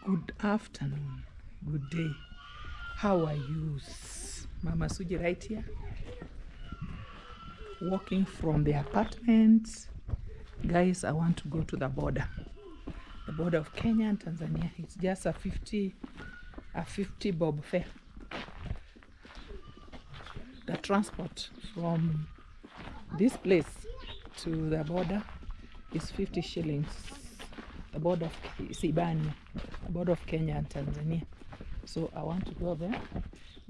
Good afternoon, good day. How are you? Mama Suji right here. Walking from the apartment. Guys, I want to go to the border. The border of Kenya and Tanzania. It's just a 50 bob fare. The transport from this place to the border is 50 shillings. The border of Isibania, the border of Kenya and Tanzania. So I want to go there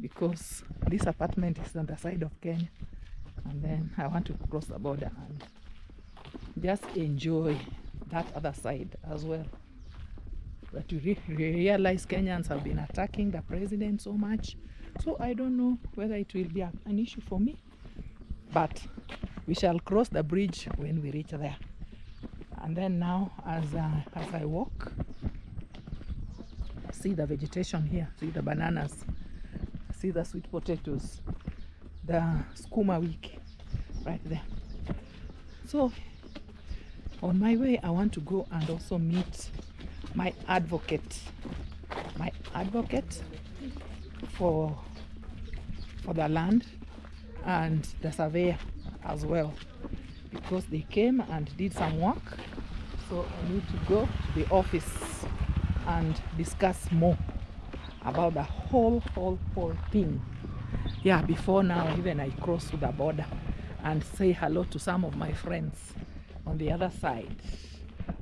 because this apartment is on the side of Kenya, and then I want to cross the border and just enjoy that other side as well. But you realize Kenyans have been attacking the president so much, so I don't know whether it will be an issue for me, but we shall cross the bridge when we reach there. And then now, as I walk, see the vegetation here, see the bananas, see the sweet potatoes, the skuma wiki right there. So on my way, I want to go and also meet my advocate for the land and the surveyor as well, because they came and did some work. So I need to go to the office and discuss more about the whole thing. Yeah, before now even I cross to the border and say hello to some of my friends on the other side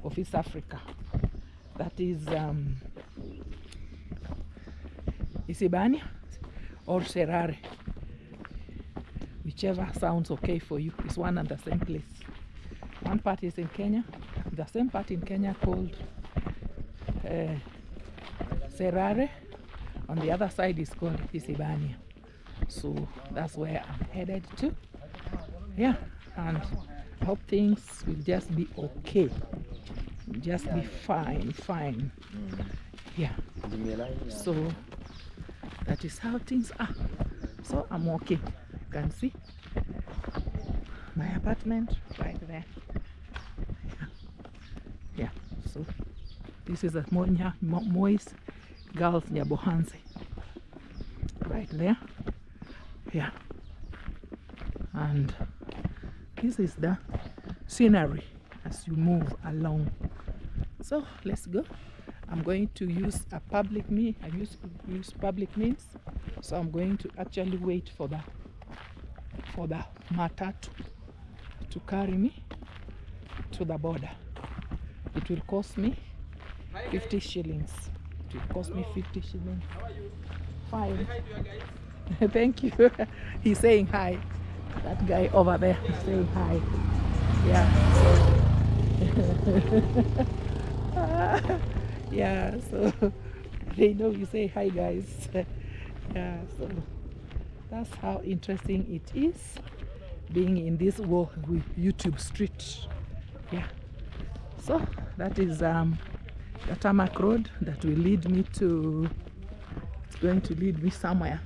of East Africa. That is Isibania or Sirare, whichever sounds okay for you. It's one and the same place. One part is in Kenya, the same part in Kenya called Sirare. On the other side is called Isibania. So that's where I'm headed to. Yeah, and I hope things will just be okay. Just be fine. Yeah. So that is how things are. So I'm walking. You can see my apartment right there. Yeah. So this is a Moise Girls Nyabohanse right there. Yeah. And this is the scenery as you move along. So let's go. I'm going to use a public means. I use public means. So I'm going to actually wait for the Matatu to carry me to the border. It will cost me 50 shillings. It will cost me 50 shillings. Fine. Thank you. He's saying hi. That guy over there is saying hi. Yeah. Yeah, so they know you say hi, guys. Yeah, so that's how interesting it is being in this world with YouTube street. Yeah, so that is the tarmac road that will lead me to, it's going to lead me somewhere.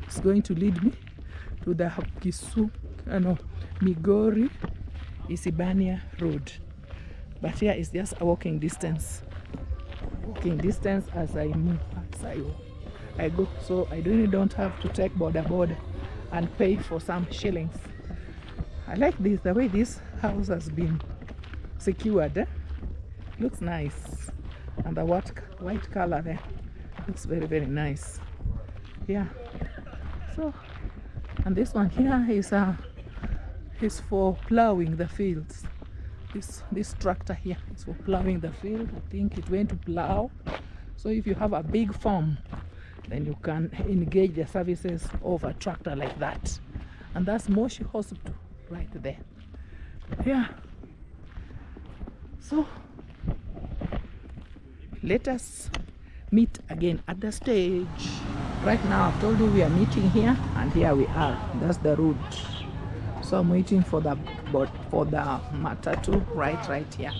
It's going to lead me to the Migori Isibania road. But here is just a walking distance. As I move, as I go. So I really don't have to take border and pay for some shillings. I like this, the way this house has been secured. Looks nice. And the white color there looks very nice. Yeah. So, and this one here is for plowing the fields. This tractor here is for plowing the field. I think it went to plow. So if you have a big farm, then you can engage the services of a tractor like that. And that's Moshi Hospital right there. Yeah. So let us meet again at the stage. Right now I've told you we are meeting here, and here we are. That's the route. So I'm waiting for the Matatu right here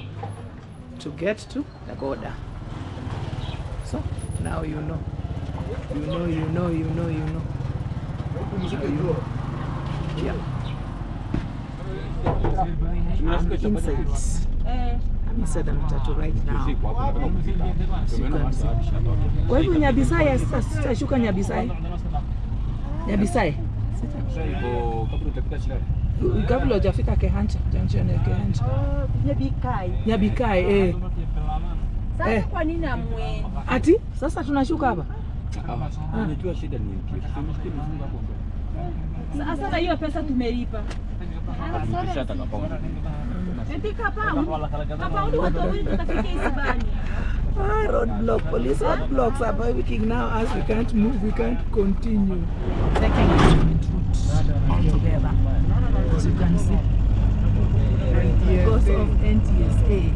to get to the border. So now you know. Yeah. I'm inside. inside the Matatu right now. As you can see. Kwa hivyo Nyabisai sasa shuka Nyabisai. Nyabisai. Kabla hujafika Kehancha, junction ya Kehancha. Nyabikai Sasa kwa nini amwe? Ati sasa tunashuka hapa. Unajua shida ni nini? Sasa hiyo pesa tumelipa. Kisha atakapoona. Etika pound. Pound watu wawili tutafika Isibania. Roadblock, police roadblocks are working now. As we can't move, we can't continue. Taking a route together. As you can see, because of NTSA.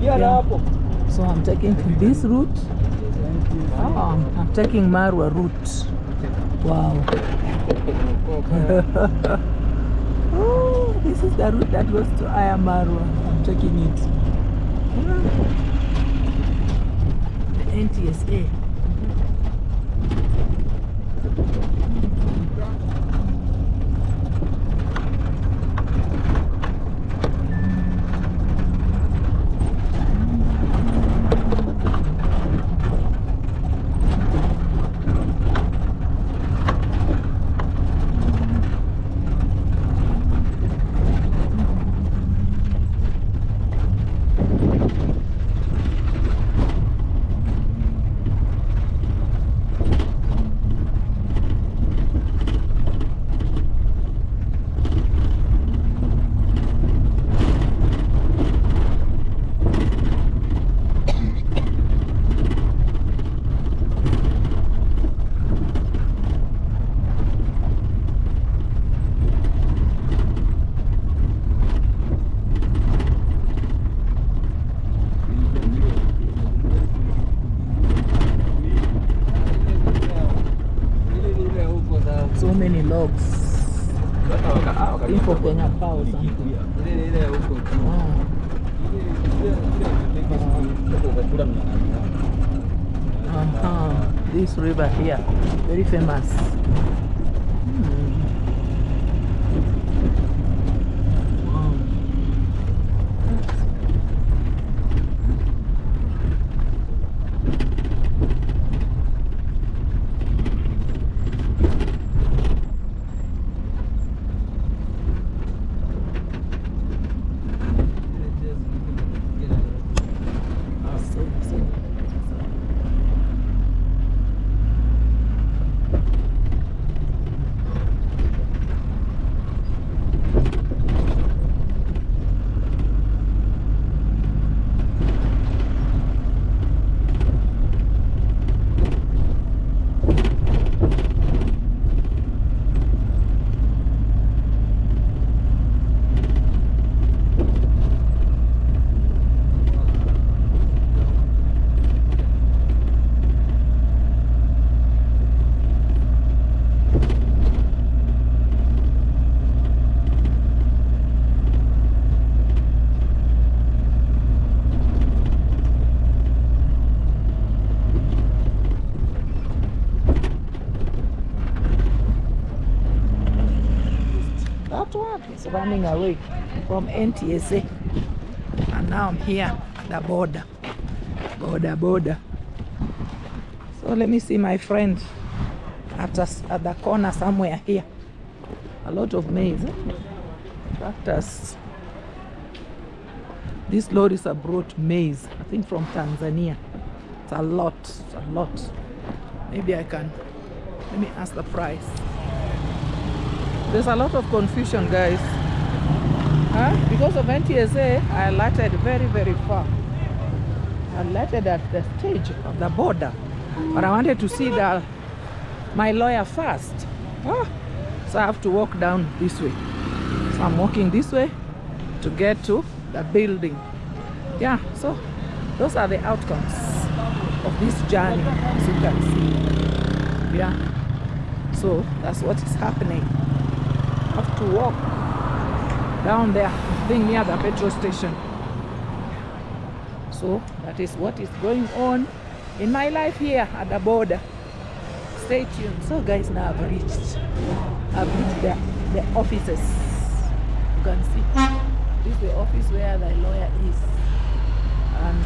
Yeah. So I'm taking this route. I'm taking Marwa route. Wow. Oh, this is the route that goes to I Am Marwa. I'm taking it. The NTSA. So many logs. Info Kenya cows. This river here, very famous. It's running away from NTSA, and now I'm here at the border. Boda. So let me see my friend at the corner somewhere here. A lot of maize, tractors. These lorries have brought maize, I think from Tanzania. It's a lot. Maybe I can, let me ask the price. There's a lot of confusion, guys. Because of NTSA, I alerted very far. I alerted at the stage of the border, but I wanted to see my lawyer first. So I have to walk down this way. So I'm walking this way to get to the building. Yeah, so those are the outcomes of this journey, as you can see. Yeah, so that's what is happening. I have to walk down there, being near the petrol station. So that is what is going on in my life here at the border. Stay tuned. So guys, now I've reached the offices. You can see This is the office where the lawyer is. And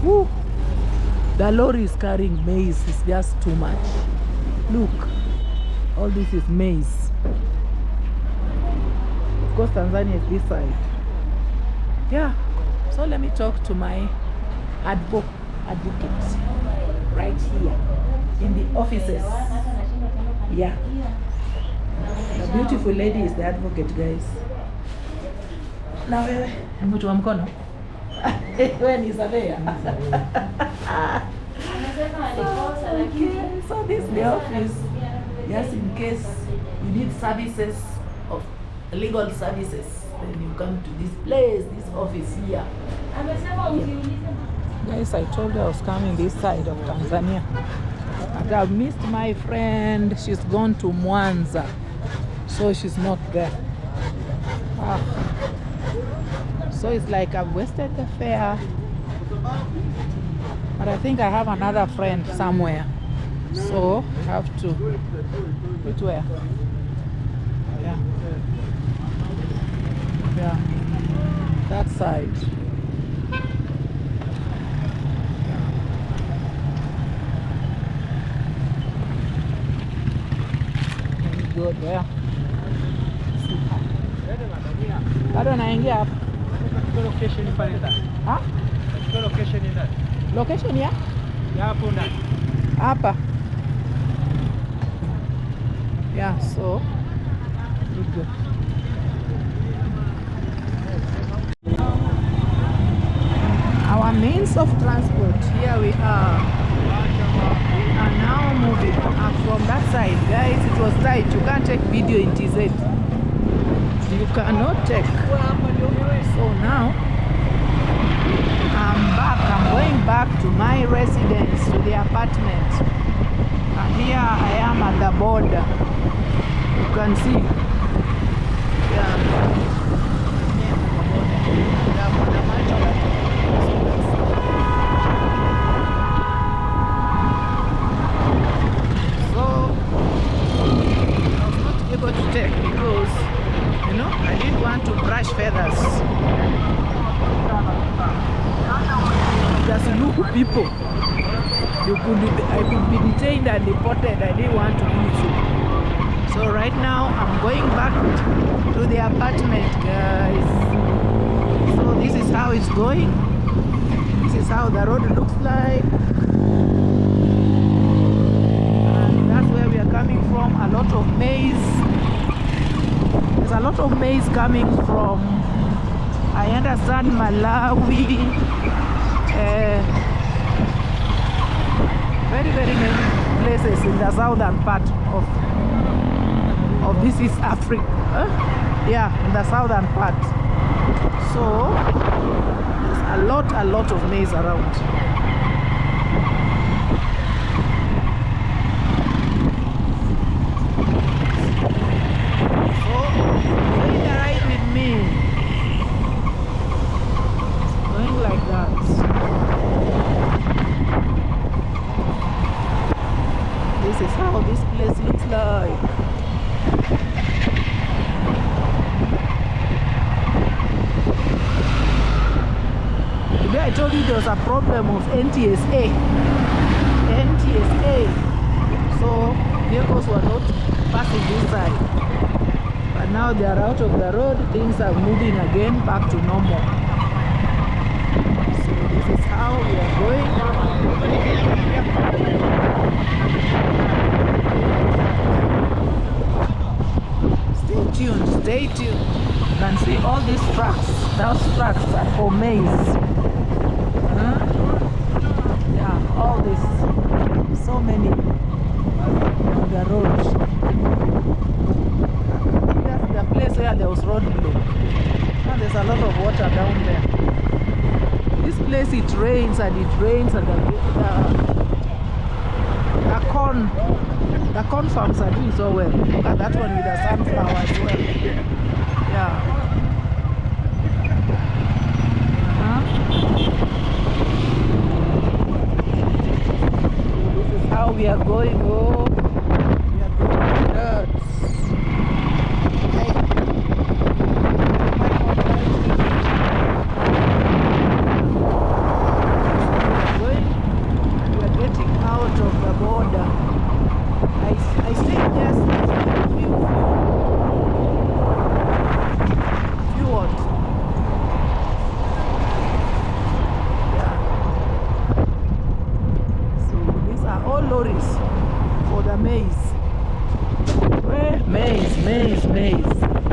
whoo, the lorry is carrying maize. It's just too much. Look, all this is maize. Of course, Tanzania is this side. Yeah, so let me talk to my advocate right here in the offices. Yeah, the beautiful lady is the advocate, guys. Now, mtu wa mkono. Wewe ni Samia. Okay, so this is the office, just in case you need services of legal services, then you come to this place, this office here. Guys, I told you I was coming this side of Tanzania, and I've missed my friend. She's gone to Mwanza, so she's not there. So it's like I've wasted the fare, but I think I have another friend somewhere, so I have to. Which where? Yeah. Yeah, that side. Very good there. Bado naingia hapa. Location pale ndani. Ah? Location ndani. Location ya? Ya hapo ndani. Hapa. Yeah, so good. Our means of transport, here we are. We are now moving up from that side. Guys, it was tight. You can't take video in TZ. You cannot take. So now, I'm back. I'm going back to my residence, to the apartment. And here I am at the border. You can see. Yeah. To take because, you know, I didn't want to brush feathers. The Suluhu people, I could be detained and deported. I didn't want to do so. So right now I'm going back to the apartment, guys. So this is how it's going. This is how the road looks like. And that's where we are coming from. A lot of maize. There's a lot of maize coming from, I understand, Malawi. Very many places in the southern part of this East Africa. Yeah, in the southern part. So there's a lot of maize around. This is how this place looks like. Today I told you there was a problem of NTSA. So vehicles were not passing this side. But now they are out of the road, things are moving again back to normal. So this is how we are going. Stay tuned. You can see all these trucks. Those trucks are for maize. Yeah, all this. So many on the road. That's the place where there was roadblock. Now there's a lot of water down there. This place, it rains and the corn farms are doing so well. Look at that one with the sunflower as well. Yeah. This is how we are going. Oh, we are going nuts. Hey. days.